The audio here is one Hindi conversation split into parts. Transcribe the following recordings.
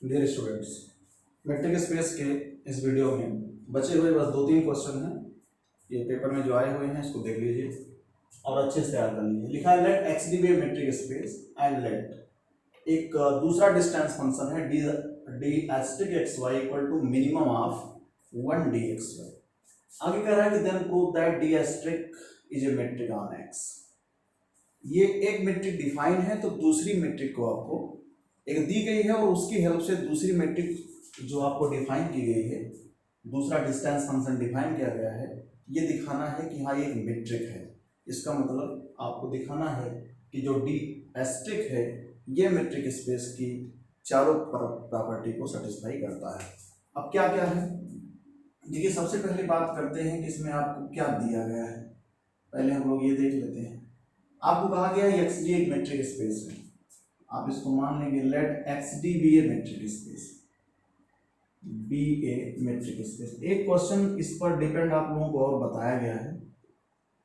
डियर स्टूडेंट्स, मैट्रिक स्पेस के इस वीडियो में बचे हुए बस 2-3 क्वेश्चन हैं। ये पेपर में जो आए हुए हैं इसको देख लीजिए और अच्छे से तैयार कर लीजिए। लिखा है let x D be a metric space and let एक दूसरा डिस्टेंस फंक्शन है d d asterisk x Y equal to minimum of 1 d x y. आगे कह रहा है कि then prove that d asterisk is a metric on x. ये एक मैट्रिक डिफाइन है तो दूसरी मैट्रिक को आपको एक दी गई है और उसकी हेल्प से दूसरी मैट्रिक जो आपको डिफाइन की गई है, दूसरा डिस्टेंस फंक्शन डिफाइन किया गया है, ये दिखाना है कि हाँ ये एक मैट्रिक है। इसका मतलब आपको दिखाना है कि जो डी एस्ट्रिक है ये मैट्रिक स्पेस की चारों प्रॉपर्टी को सेटिस्फाई करता है। अब क्या क्या है, देखिए सबसे पहले बात करते हैं कि इसमें आपको क्या दिया गया है। पहले हम लोग ये देख लेते हैं। आपको कहा गया है एक्स डी एक मैट्रिक स्पेस है। आप इसको मान लेंगे late x D be a metric space, B a metric space. एक क्वेश्चन इस पर डिपेंड आप लोगों को और बताया गया है,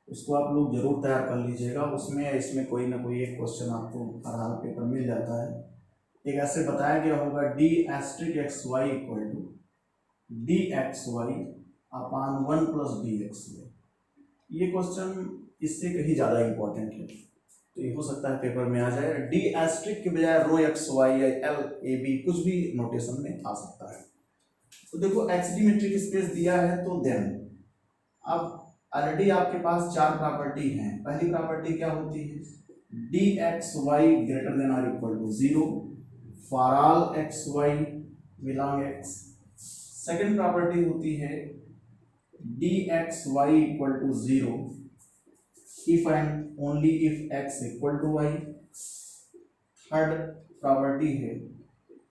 उसको आप लोग जरूर तैयार कर लीजिएगा। उसमें इसमें कोई ना कोई एक क्वेश्चन आपको हर हाल पेपर मिल जाता है। एक ऐसे बताया गया होगा d asterisk x Y equal to d x y upon 1 plus d x y. ये क्वेश्चन इससे कहीं ज़्यादा इंपॉर्टेंट है, तो ये हो सकता है पेपर में आ जाए। डी एस्ट्रिक के बजाय रो एक्स वाई या एल ए बी कुछ भी नोटेशन में आ सकता है। तो देखो एक्स डी मैट्रिक स्पेस दिया है तो देन अब ऑलरेडी आपके पास चार प्रॉपर्टी हैं। पहली प्रॉपर्टी क्या होती है, D x Y greater than or equal to 0 for all x Y belong X. Second property होती है D x Y equal to 0 if and only if x equal to y। Third property है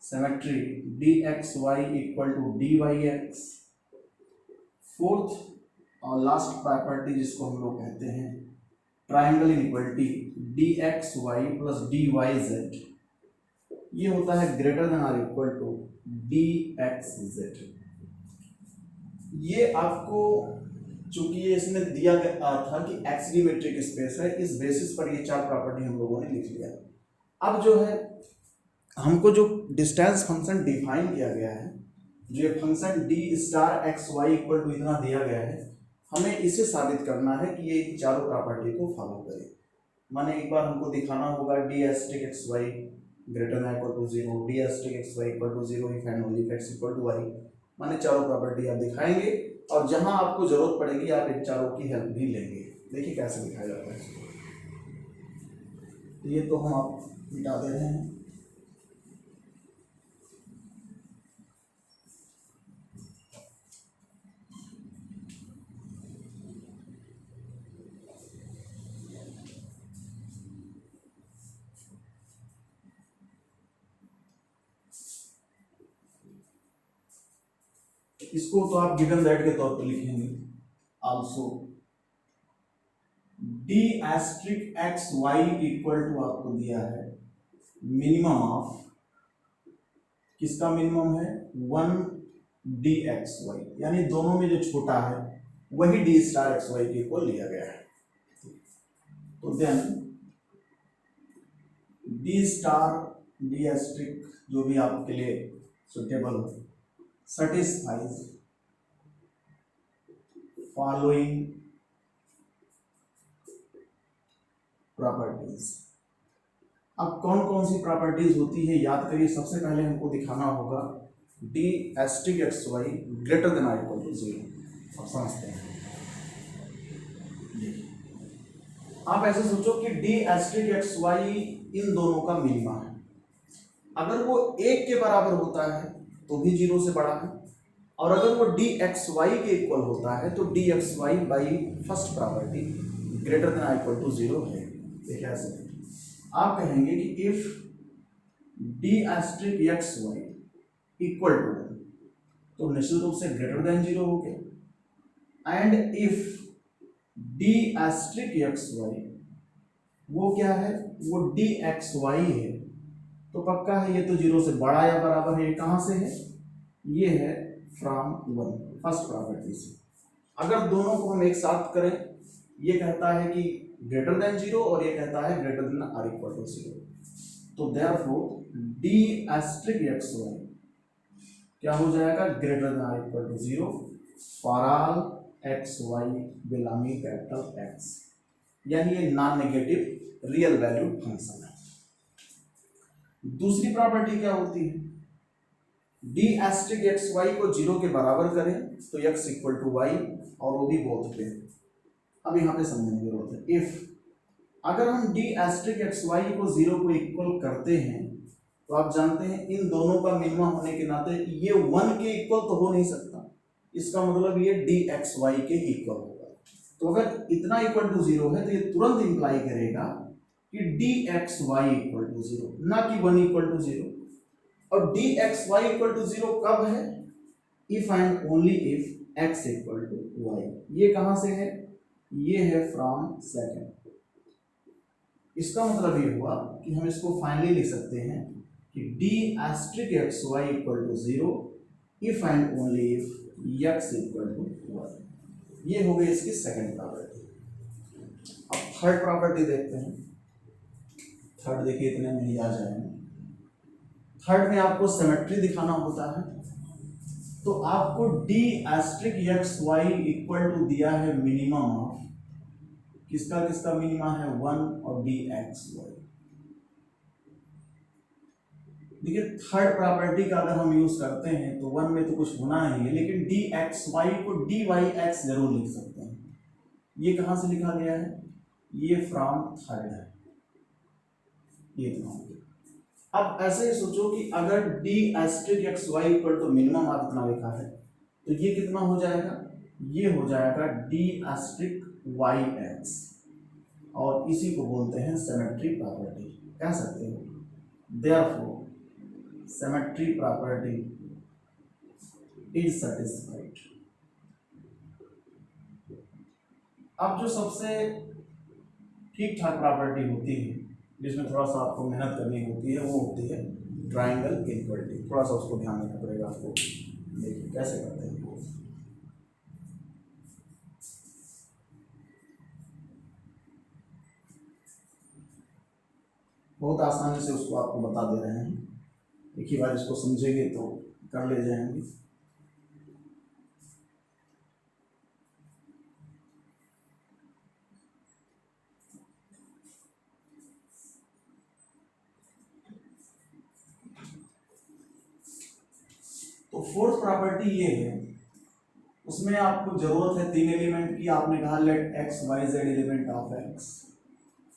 symmetry dxy equal to dyx। Fourth और लास्ट प्रॉपर्टी जिसको हम लोग कहते हैं triangle inequality dxy plus dyz, ये होता है greater than or equal to dxz। ये आपको चूंकि ये इसमें दिया गया था कि एक्स डी मैट्रिक स्पेस है, इस बेसिस पर ये चार प्रॉपर्टी हम लोगों ने लिख लिया। अब जो है हमको जो डिस्टेंस फंक्शन डिफाइन किया गया है, जो ये function d star x Y equal to इतना दिया गया है, हमें इसे साबित करना है कि ये चारों प्रॉपर्टी को फॉलो करे। माने एक बार हमको दिखाना होगा d asterisk x Y greater than equal to 0, d asterisk x Y equal to 0 if and only if x equal to y. माने चारों प्रॉपर्टी आप दिखाएंगे और जहां आपको जरूरत पड़ेगी आप इन चारों की हेल्प भी लेंगे। देखिए कैसे दिखाया जाता है। ये तो हम आप मिटा दे रहे हैं। इसको तो आप गिवन दैट के तौर पर लिखेंगे also d asterisk x Y equal to आपको दिया है मिनिमम ऑफ, किसका मिनिमम है 1 डी एक्स वाई, यानी दोनों में जो छोटा है वही डी स्टार एक्स वाई के इक्वल लिया गया है। तो then d star d asterisk जो भी आपके लिए सुटेबल हो satisfies following प्रॉपर्टीज। अब कौन कौन सी प्रॉपर्टीज होती है याद करिए। सबसे पहले हमको दिखाना होगा d asterisk x Y greater than or equal to 0। अब समझते हैं, आप ऐसे सोचो कि डी एस्ट्रिक एक्स वाई इन दोनों का मिनिमा है। अगर वो 1 के बराबर होता है तो भी 0 से बड़ा है, और अगर वो डी एक्स वाई के इक्वल होता है तो d x y by first property greater than or equal to 0 है। देखिए ऐसे आप कहेंगे कि if d asterisk x Y equal to, तो निश्चित रूप से ग्रेटर देन 0 हो गया। And if d asterisk x y वो क्या है, वो डी एक्स वाई है, तो पक्का है ये तो 0 से बड़ा या बराबर है। ये कहाँ से है, ये है फ्रॉम 1 फर्स्ट प्रॉपर्टी से। अगर दोनों को हम एक साथ करें, ये कहता है कि ग्रेटर देन 0 और ये कहता है greater than or equal to 0, तो therefore d asterisk x y क्या हो जाएगा, greater than or equal to 0 for all x y belonging capital x, यानी ये non negative real value function है। दूसरी प्रॉपर्टी क्या होती है, डी एस्ट्रिक एक्स वाई को 0 के बराबर करें तो एक्स इक्वल टू वाई, और वो भी बोथ पे। अब यहाँ पे समझने की जरूरत है, इफ अगर हम डी एस्ट्रिक एक्स वाई को 0 को इक्वल करते हैं तो आप जानते हैं इन दोनों का मिनिमम होने के नाते ये 1 के इक्वल तो हो नहीं सकता, इसका मतलब ये डी एक्स वाई के इक्वल होगा। तो अगर इतना इक्वल टू 0 है तो ये तुरंत इंप्लाई करेगा कि d x Y equal to 0, ना कि 1 इक्वल टू 0। और d x Y equal to 0 कब है, if and only if x equal to y. ये कहां से है, ये है फ्रॉम सेकंड। इसका मतलब ये हुआ कि हम इसको फाइनली लिख सकते हैं कि d asterisk x Y equal to 0 if and only if x equal to y. ये हो गई इसकी सेकंड प्रॉपर्टी। अब थर्ड प्रॉपर्टी देखते हैं। थर्ड देखिए इतने में ही आ जाएंगे। थर्ड में आपको सिमेट्री दिखाना होता है, तो आपको d asterisk x Y equal to दिया है मिनिमम ऑफ किसका किसका मिनिमा है, 1 और डी एक्स वाई। देखिए थर्ड प्रॉपर्टी का अगर हम यूज करते हैं तो 1 में तो कुछ होना नहीं है, लेकिन डी एक्स वाई को डी वाई एक्स जरूर लिख सकते हैं। ये कहां से लिखा गया है, ये फ्रॉम थर्ड है, ये इतना हो गया। अब ऐसे ही सोचो कि अगर d asterisk x Y equal to minimum आप इतना लिखा है तो ये कितना हो जाएगा, ये हो जाएगा डी एस्ट्रिक वाई एक्स, और इसी को बोलते हैं सिमेट्री प्रॉपर्टी, कह सकते हो। Therefore symmetry property is satisfied. अब जो सबसे ठीक ठाक प्रॉपर्टी होती है जिसमें थोड़ा सा आपको मेहनत करनी होती है वो होती है ट्राइंगल इक्वलिटी। थोड़ा सा उसको ध्यान रखना पड़ेगा आपको। देखिए कैसे करते हैं। बहुत आसानी से उसको आपको बता दे रहे हैं, एक ही बार इसको समझेंगे तो कर ले जाएंगे। तो फोर्थ प्रॉपर्टी ये है, उसमें आपको जरूरत है 3 एलिमेंट की। आपने कहा let x Y Z element of x,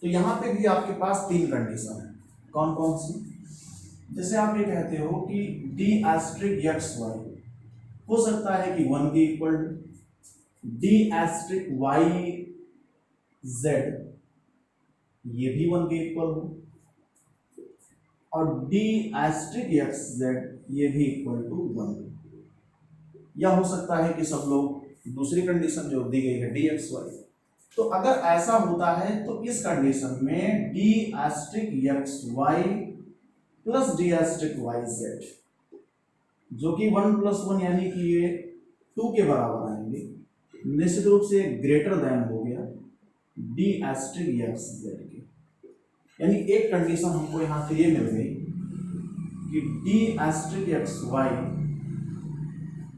तो यहां पे भी आपके पास 3 कंडीशन है। कौन कौन सी, जैसे आप ये कहते हो कि डी एस्ट्रिक एक्स वाई हो सकता है कि 1 के equal, d asterisk y z ये भी 1 के इक्वल हो, और डी एस्ट्रिक एक्स जेड ये भी इक्वल टू 1। या हो सकता है कि सब लोग दूसरी कंडीशन जो दी गई है डी एक्स वाई। तो अगर ऐसा होता है तो इस कंडीशन में d asterisk x y plus d asterisk y z, जो कि 1 + 1 यानी कि ये 2 के बराबर आएंगे, निश्चित रूप से ग्रेटर देन हो गया डी एस्ट्रिक एक्स जेड के। यानी एक कंडीशन हमको यहां से ये मिल गई कि d asterisk x y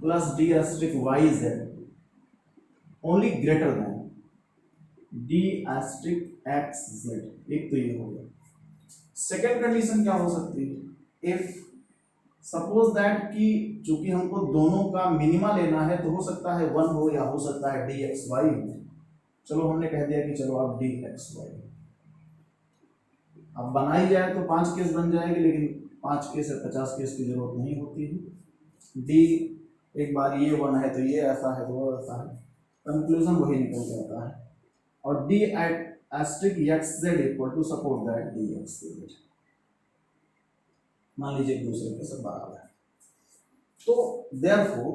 plus d asterisk y z only greater than d asterisk x z. एक तो ये हो गया। सेकेंड कंडीशन क्या हो सकती है, इफ सपोज दैट कि चूंकि हमको दोनों का मिनिमा लेना है तो हो सकता है 1 हो या हो सकता है डी एक्स वाई हो। चलो हमने कह दिया कि चलो आप डी एक्स वाई, अब बनाई जाए तो 5 केस बन जाएगी, लेकिन 5 केस या 50 केस की जरूरत नहीं होती है। डी एक बार ये 1 है तो ये ऐसा है तो वो ऐसा है, कंक्लूजन वही निकल जाता है। और d asterisk x z equal to suppose that d x z, मान लीजिए एक दूसरे के सब बराबर है। तो therefore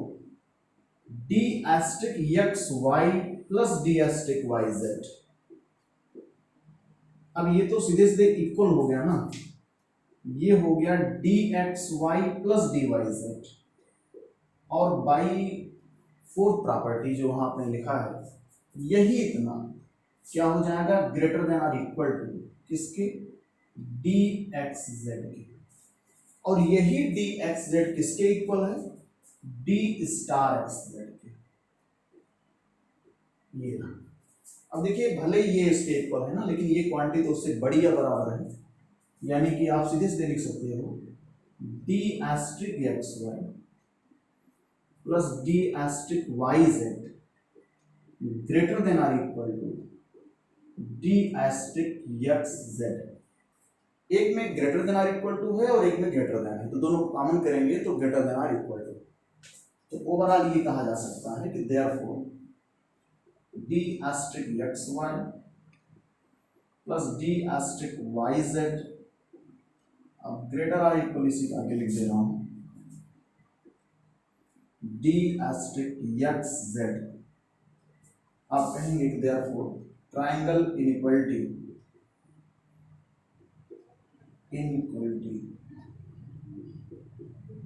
d asterisk x y plus d asterisk y z, अब ये तो सीधे सीधे इक्वल हो गया ना, ये हो गया d x y plus d y z, और बाई फोर्थ प्रॉपर्टी जो वहां आपने लिखा है यही इतना क्या हो जाएगा, ग्रेटर देन और इक्वल टू किसके, डी एक्स जेड के। और यही डी एक्स जेड किसके इक्वल है, डी स्टार एक्स जेड के, ये ना। अब देखिए भले ये इसके इक्वल है ना, लेकिन ये क्वांटिटी तो उससे बड़ी या बराबर है, यानी कि आप सीधे सीधे लिख सकते हो d asterisk x y plus d asterisk y z greater than or equal to d asterisk x z. एक में greater than or equal to है और एक में ग्रेटर देन है, तो दोनों कॉमन करेंगे तो greater than or equal to. तो ओवरऑल ये कहा जा सकता है कि therefore d asterisk x y plus d asterisk y z, अब ग्रेटर आर इक्वल इसी का आगे लिख दे रहा हूं, डी एस्ट्रिक एक्स जेड। आप कहेंगे कि देयरफॉर ट्रायंगल इनइक्वालिटी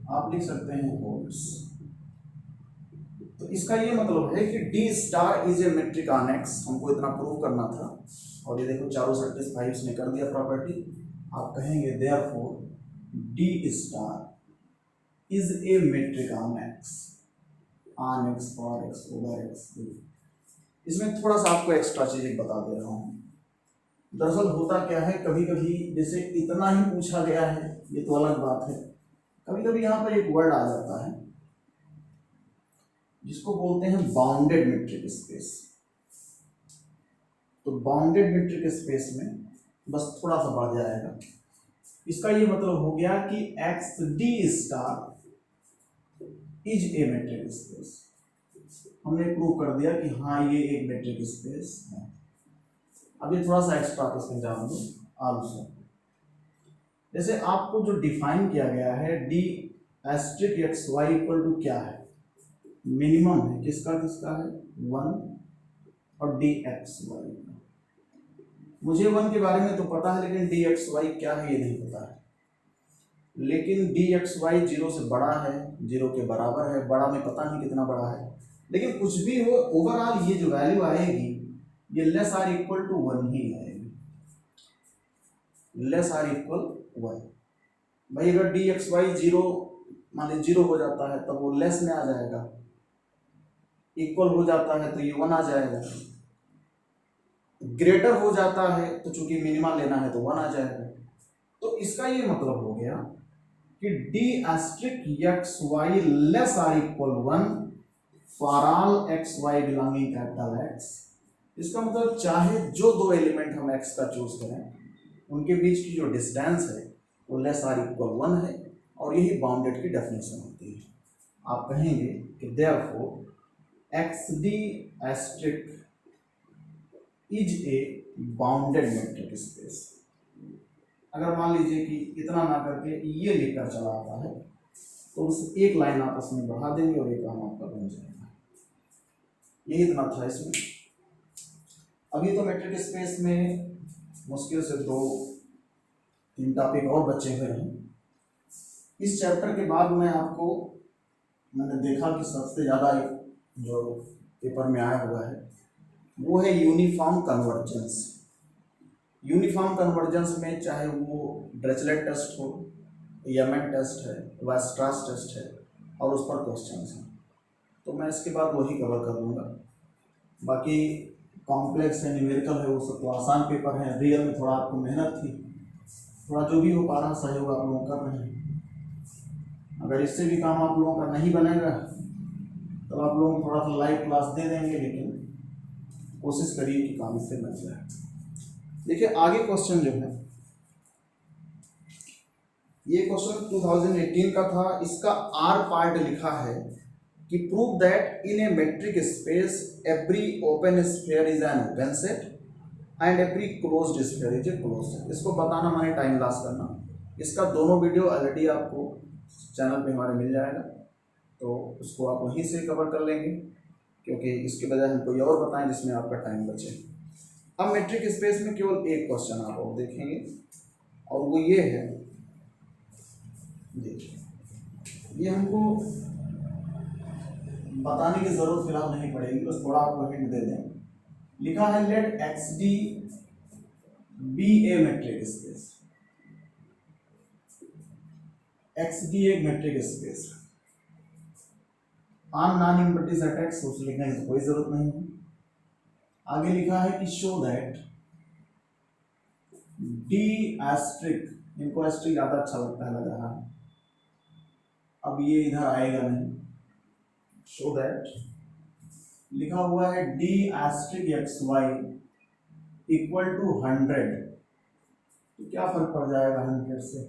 आप लिख सकते हैं होल्ड्स। तो इसका ये मतलब है कि d star is a metric on x, हमको इतना प्रूव करना था, और ये देखो चारों सेटिस्फाई उसने कर दिया प्रॉपर्टी। आप कहेंगे therefore d star is a metric on x for x over x. इसमें थोड़ा सा आपको एक्स्ट्रा चीज बता दे रहा हूँ। दरअसल होता क्या है, कभी कभी जैसे इतना ही पूछा गया है ये तो अलग बात है, कभी कभी यहाँ पर एक वर्ड आ जाता है जिसको बोलते हैं बाउंडेड मेट्रिक स्पेस। तो बाउंडेड मेट्रिक स्पेस में बस थोड़ा सा बढ़ जाएगा, इसका ये मतलब हो गया कि x d star is a metric space. हमने प्रूव कर दिया कि हाँ ये एक मेट्रिक स्पेस है। अब ये थोड़ा सा एक्स्ट्रा क्वेश्चन जान दो आल्सो। जैसे आपको जो डिफाइन किया गया है d asterisk x Y equal to क्या है, मिनिमम है किसका किसका है 1 और डी एक्स वाई। मुझे 1 के बारे में तो पता है, लेकिन डी एक्स वाई क्या है ये नहीं पता है। लेकिन डी एक्स वाई 0 से बड़ा है, 0 के बराबर है, बड़ा में पता नहीं कितना बड़ा है, लेकिन कुछ भी हो ओवरऑल ये जो वैल्यू आएगी ये लेस आर इक्वल टू 1 ही आएगी, लेस आर इक्वल 1। भाई अगर डी एक्स वाई 0 मान लीजिए 0 हो जाता है तब वो लेस में आ जाएगा, इक्वल हो जाता है तो ये 1 आ जाएगा, ग्रेटर हो जाता है तो चूंकि मिनिमा लेना है तो 1 आ जाएगा। तो इसका ये मतलब हो गया कि d asterisk x y less or equal 1 for all x y belonging capital x. इसका मतलब चाहे जो दो एलिमेंट हम एक्स का चूज करें उनके बीच की जो डिस्टेंस है वो लेस आर इक्वल 1 है, और यही बाउंडेड की डेफिनेशन होती है। आप कहेंगे कि therefore x d asterisk is a bounded metric space. अगर मान लीजिए कि इतना ना करके ये लिखकर चला आता है तो उस एक लाइन आपस में बढ़ा देंगे और ये काम आपका बन जाएगा। यही इतना था इसमें। अभी तो मेट्रिक स्पेस में मुश्किल से 2-3 टॉपिक और बचे हुए हैं। इस चैप्टर के बाद मैंने देखा कि सबसे ज़्यादा जो पेपर में आया हुआ है वो है यूनिफॉर्म कन्वर्जेंस। यूनिफॉर्म कन्वर्जेंस में चाहे वो ड्रेचलेट टेस्ट हो, यमन टेस्ट है, वेस्ट्रास टेस्ट है, और उस पर क्वेश्चंस हैं, तो मैं इसके बाद वही कवर कर लूँगा। बाकी कॉम्प्लेक्स है, न्यूमेरिकल है, वो सब तो आसान पेपर है। रियल में थोड़ा आपको मेहनत थी, थोड़ा जो भी हो पा रहा सहयोग आप लोग कर रहे हैं। अगर इससे भी काम आप लोगों का नहीं बनेगा तो आप लोग थोड़ा सा लाइव क्लास दे देंगे, लेकिन कोशिश करिए कि काम इससे बन जाए। देखिए आगे क्वेश्चन जो है, ये क्वेश्चन 2018 का था। इसका आर पार्ट लिखा है कि prove that in a metric space every open sphere is an open set and every closed sphere is a close set. इसको बताना माने टाइम लॉस करना। इसका दोनों वीडियो ऑलरेडी आपको चैनल पे हमारे मिल जाएगा, तो उसको आप वहीं से कवर कर लेंगे, क्योंकि इसके बजाय हम कोई और बताएं जिसमें आपका टाइम बचे। अब मेट्रिक स्पेस में केवल एक क्वेश्चन आप और देखेंगे, और वो ये है, देखिए ये हमको बताने की जरूरत फिलहाल नहीं पड़ेगी, बस थोड़ा आपको हिंट दे दें। लिखा है let x D be a metric space. X D एक metric space, on non empties अटैक्स उस लिखने की कोई जरूरत नहीं है। आगे लिखा है कि शो दैट डी एस्ट्रिक, इनको एस्ट्रिक ज्यादा अच्छा लगता है लग रहा है, अब ये इधर आएगा नहीं। शो दैट लिखा हुआ है d asterisk x Y equal to 100, तो क्या फर्क पड़ जाएगा 100 से?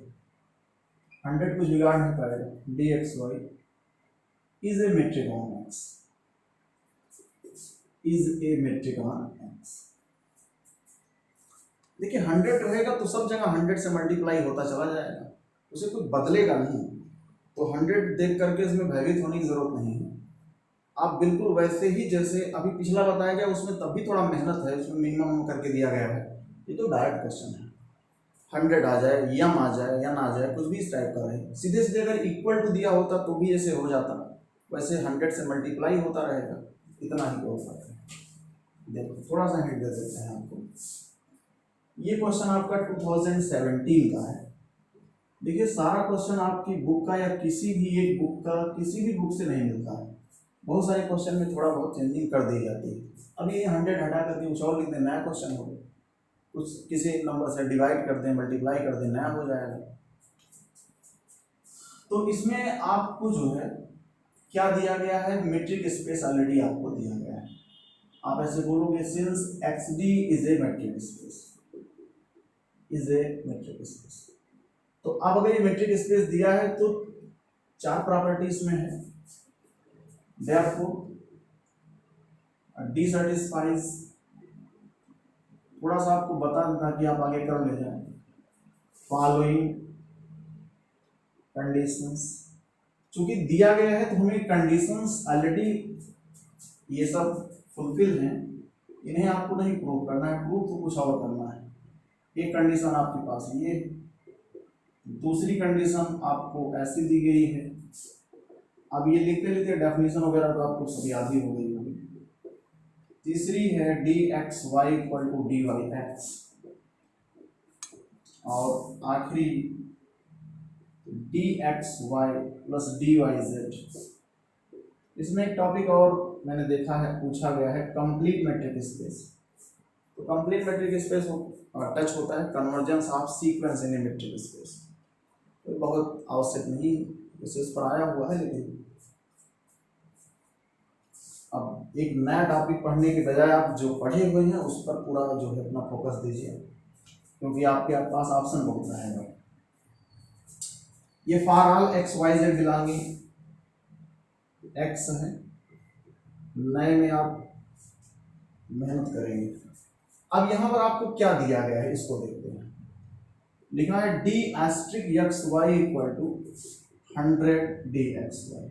100 कुछ बिगाड़ नहीं पाएगा। D x y is a metric on x, is a metric on x. देखिए 100 रहेगा तो सब जगह 100 से मल्टीप्लाई होता चला जाएगा, उसे कोई बदलेगा नहीं, तो 100 देख करके इसमें भयभीत होने की जरूरत नहीं है। आप बिल्कुल वैसे ही जैसे अभी पिछला बताया गया उसमें तब भी थोड़ा मेहनत है, उसमें मिनिमम करके दिया गया है, ये तो डायरेक्ट क्वेश्चन है। 100 आ जाए, यम आ जाए, यन आ जाए, कुछ भी इस टाइप का रहे, सीधे सीधे अगर इक्वल टू दिया होता तो भी ऐसे हो जाता, वैसे 100 से मल्टीप्लाई होता रहेगा, इतना ही बोल सकते हैं। देखो थोड़ा सा हिंट दे देते हैं आपको, ये क्वेश्चन आपका 2017 का है। देखिए सारा क्वेश्चन आपकी बुक का या किसी भी एक बुक का किसी भी बुक से नहीं मिलता है, बहुत सारे क्वेश्चन में थोड़ा बहुत चेंजिंग कर दी जाती है। अब ये 100 हटा करके कुछ और लिख दें, नया क्वेश्चन हो, कुछ किसी नंबर से डिवाइड कर दें, मल्टीप्लाई कर दें, नया हो जाएगा। तो इसमें आपको जो है क्या दिया गया है, मेट्रिक स्पेस ऑलरेडी आपको दिया गया है। आप ऐसे बोलोगे since x d is a metric space, is a metric space. तो अब अगर ये मेट्रिक स्पेस दिया है तो 4 प्रॉपर्टी इसमें है। Therefore, डी सेटिस्फाइज, थोड़ा सा आपको बता देता कि आप आगे कर ले जाए, फॉलोइंग कंडीशंस, चूंकि दिया गया है तो हमें कंडीशंस ऑलरेडी ये सब फुलफिल हैं, इन्हें आपको नहीं प्रूव करना है, प्रूव तो कुछ और करना है। एक कंडीशन आपके पास ये, दूसरी कंडीशन आपको ऐसी दी गई है। अब ये लिखते लिखते डेफिनेशन वगैरह तो आपको सब याद ही हो गई होगी। तीसरी है D x Y equal to d y x, और आखिरी d x y plus d y z. इसमें एक टॉपिक और मैंने देखा है, पूछा गया है कंप्लीट मैट्रिक स्पेस। तो कंप्लीट मैट्रिक स्पेस टच होता है convergence of sequence in A metric space, तो बहुत आवश्यक नहीं, विशेष पर आया हुआ है, लेकिन अब एक नया टॉपिक पढ़ने के बजाय आप जो पढ़े हुए हैं उस पर पूरा जो है अपना फोकस दीजिए, क्योंकि आपके पास ऑप्शन बहुत रहेगा। ये for all x Y z belonging x है, नए में आप मेहनत करेंगे। अब यहाँ पर आपको क्या दिया गया है इसको देखते हैं। लिखा है d asterisk x Y equal to 100 D x y,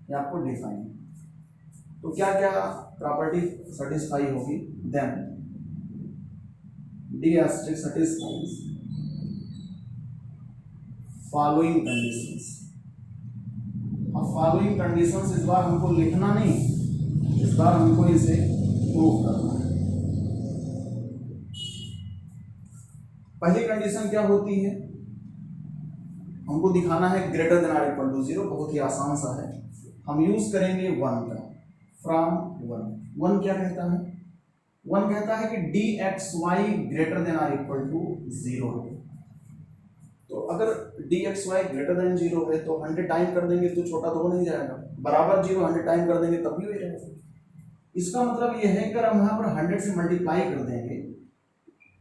ये आपको डिफाइन। तो क्या क्या प्रॉपर्टी सेटिस्फाई होगी, then d asterisk satisfies following conditions. अब फॉलोइंग कंडीशंस इस बार हमको लिखना नहीं, इस बार हमको इसे प्रूव करना है। पहली कंडीशन क्या होती है, हमको दिखाना है greater than or equal to 0, बहुत ही आसान सा है। हम यूज करेंगे 1 का, फ्रॉम 1 क्या कहता है, 1 कहता है कि d x Y greater than or equal to 0 है। तो अगर d x Y greater than 0 है तो 100 टाइम कर देंगे तो छोटा तो हो नहीं जाएगा, बराबर 0 100 टाइम कर देंगे तब भी वही रहेगा। इसका मतलब ये है कि अगर हम यहाँ पर 100 से मल्टीप्लाई कर देंगे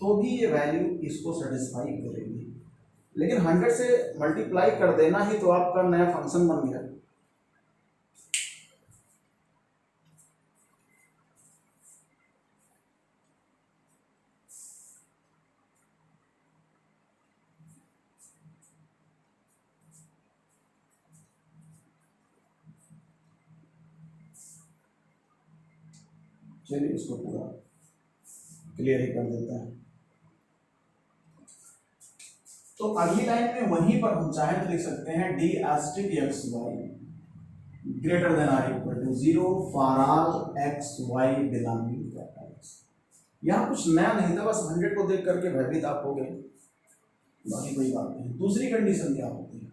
तो भी ये वैल्यू इसको सेटिस्फाई करेगी, लेकिन 100 से मल्टीप्लाई कर देना ही तो आपका नया फंक्शन बन गया। चलिए इसको पूरा क्लियर ही कर देते हैं। तो अगली लाइन में वहीं पर हम चाहें तो लिख सकते हैं d asterisk x Y greater than or equal to 0 for all x y belonging to x. यहाँ कुछ नया नहीं था, बस 100 को देख करके भयभीत आप हो गए, बाकी कोई बात नहीं। दूसरी कंडीशन क्या होती है,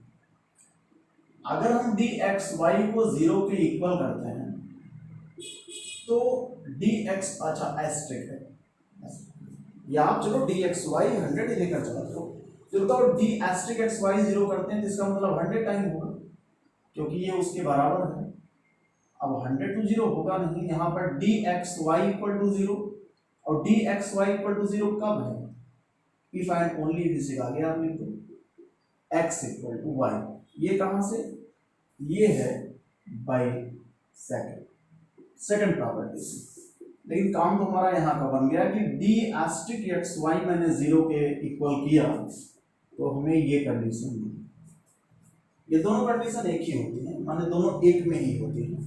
अगर हम डी एक्स वाई को 0 के इक्वल करते हैं तो डी एक्स, अच्छा एस्ट्रिक है, या आप चलो डी एक्स वाई 100 ही लेकर चला तो बताओ डी एस्ट्रिक एक्स वाई 0 करते हैं तो इसका मतलब 100 टाइम होगा, क्योंकि ये उसके बराबर है। अब 100 to 0 होगा नहीं, यहाँ पर d x Y equal to 0, और d x Y equal to 0 कब है? इफ एंड ओनली इफ, आगे आप लिख दो x इक्वल टू वाई। ये कहां से? ये है बाई सेकंड प्रॉपर्टी से। लेकिन काम तो हमारा यहाँ का बन गया कि डी एस्ट्रिक एक्स वाई मैंने 0 के इक्वल किया तो हमें ये कंडीशन मिली। ये दोनों कंडीशन एक ही होती हैं, माने दोनों एक में ही होती हैं।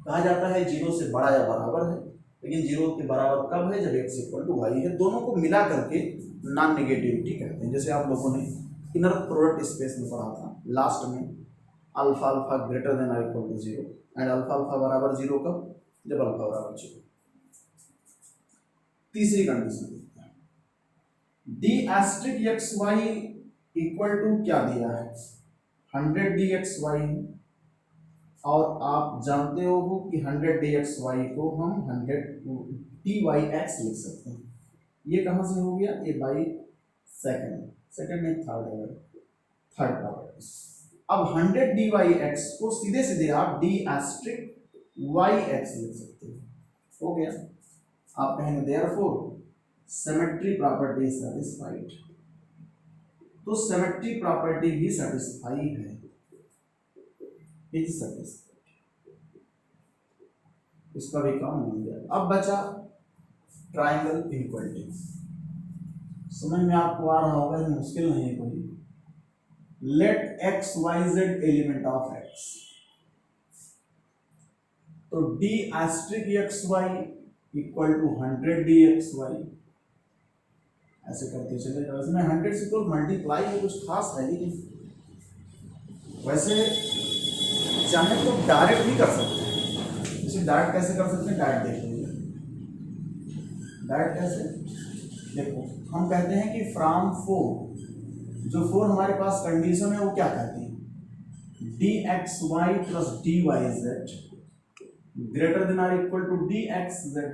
कहा जाता है 0 से बड़ा या बराबर है, लेकिन 0 के बराबर कब है? जब x इक्वल टू वाई है। दोनों को मिला करके नॉन नेगेटिविटी कहते हैं। जैसे आप लोगों ने इनर प्रोडक्ट स्पेस में पढ़ा था लास्ट में, अल्फा अल्फा ग्रेटर देन और equal to 0 and alpha alpha बराबर 0 कब? जब अल्फा बराबर 0। तीसरी कंडीशन देखते हैं, d asterisk x Y equal to क्या दिया है? 100 डी एक्स वाई है, और आप जानते हो कि 100 डी एक्स वाई को हम 100 डी वाई एक्स लिख सकते हैं। ये कहाँ से हो गया? ये बाई सेकंड में थर्ड प्रॉपर्टी। अब 100 डी वाई एक्स को सीधे सीधे आप डी एस्ट्रिक वाई एक्स लिख सकते हो। हो गया। आप कहेंगे देयरफॉर सिमेट्री प्रॉपर्टी सेटिस्फाइड, तो सिमेट्री प्रॉपर्टी भी सेटिस्फाई है, इज सेटिस्फाइड। इसका भी काम मिल गया। अब बचा ट्राइंगल इनइक्वालिटी। समझ में आपको आ रहा होगा, ये मुश्किल नहीं है कोई। Let x Y Z element of x, तो D asterisk x Y equal to 100 D x Y, ऐसे करते चलेगा। इसमें 100 से तो मल्टीप्लाई है, कुछ खास है, लेकिन वैसे चाहे तो डायरेक्ट भी कर सकते हैं। इसे डायरेक्ट कैसे कर सकते हैं? डायरेक्ट देख लीजिए। डायरेक्ट कैसे? देखो, हम कहते हैं कि फ्रॉम 4, जो 4 हमारे पास कंडीशन है वो क्या कहती है? D x y plus d y z greater than or equal to d x z.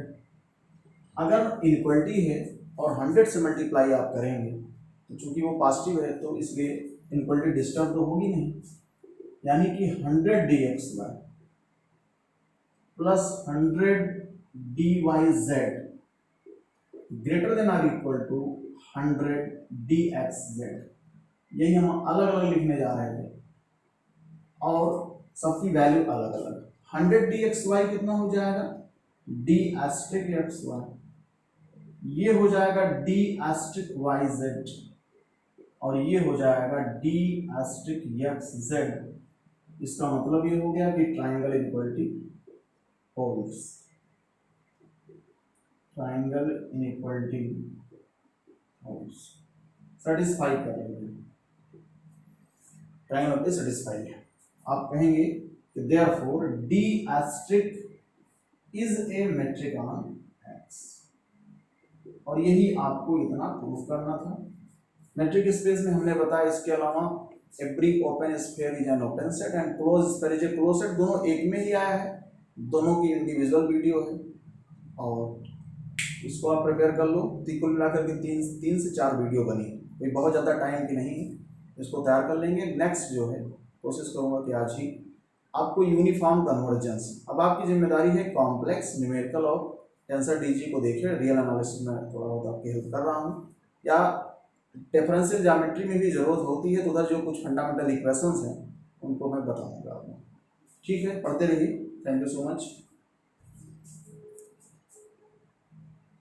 अगर इनइक्वालिटी है और 100 से मल्टीप्लाई आप करेंगे तो चूंकि वो पॉजिटिव है तो इसलिए इनइक्वालिटी डिस्टर्ब तो होगी नहीं, यानी कि 100 D x y plus 100 d y z greater than or equal to 100 D x z. यही हम अलग अलग लिखने जा रहे थे और सबकी वैल्यू अलग अलग। 100 डी एक्स वाई कितना हो जाएगा? डी एस्ट्रिक एक्स वाई, ये हो जाएगा डी एस्ट्रिक वाई जेड, और ये हो जाएगा डी एस्ट्रिक एक्स जेड। इसका मतलब ये हो गया कि triangle inequality holds. Triangle inequality holds, satisfy कर रहे हैं, ट्राइंगल सेटिस्फाई है। आप कहेंगे कि therefore d asterisk is a metric on x, और यही आपको इतना प्रूफ करना था। मैट्रिक स्पेस में हमने बताया इसके अलावा every open sphere is an open set and close sphere is a close set, दोनों एक में ही आया है, दोनों की इंडिविजुअल वीडियो है, और इसको आप प्रिपेयर कर लो। कुल मिलाकर के 3 से 4 वीडियो बनी, कोई बहुत ज़्यादा टाइम की नहीं, इसको तैयार कर लेंगे। नेक्स्ट जो है कोशिश करूँगा कि आज ही आपको यूनिफॉर्म कन्वर्जेंस, अब आपकी जिम्मेदारी है कॉम्प्लेक्स न्यूमेरिकल और टेंसर डीजी को देखिए, रियल एनालिसिस में थोड़ा बहुत आपकी हेल्प कर रहा हूँ, या डिफरेंशियल ज्योमेट्री में भी ज़रूरत होती है तो उधर जो कुछ फंडामेंटल इक्वेशंस हैं उनको मैं बताऊँगा आपको। ठीक है, पढ़ते रहिए। Thank you so much.